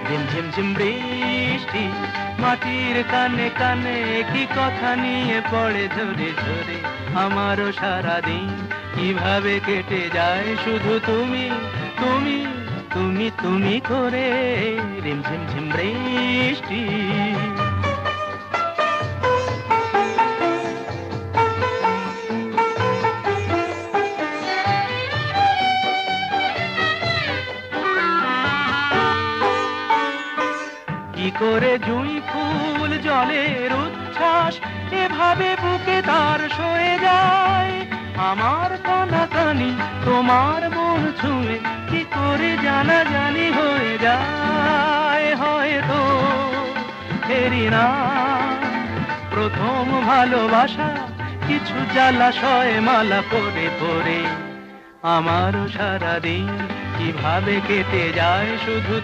ঝিমঝিম বৃষ্টি মাটির কানে কানে কি কথা নিয়ে পড়ে ঝরে ঝরে। আমারও সারাদিন কিভাবে কেটে যায় শুধু তুমি তুমি তুমি তুমি করে। ঝিমঝিম বৃষ্টি। কি করে জুঁই ফুল জলের উচ্ছ্বাস এভাবে বুকে তার সয়ে যায়। আমার কানাকানি তোমার মন ছুঁয়ে কি করে জানাজানি হয়ে যায়। হয়তো ফেরি না প্রথম ভালোবাসা কিছু জ্বালাশয় মালা পরে পরে। আমারও সারাদিন কিভাবে কেটে যায় শুধু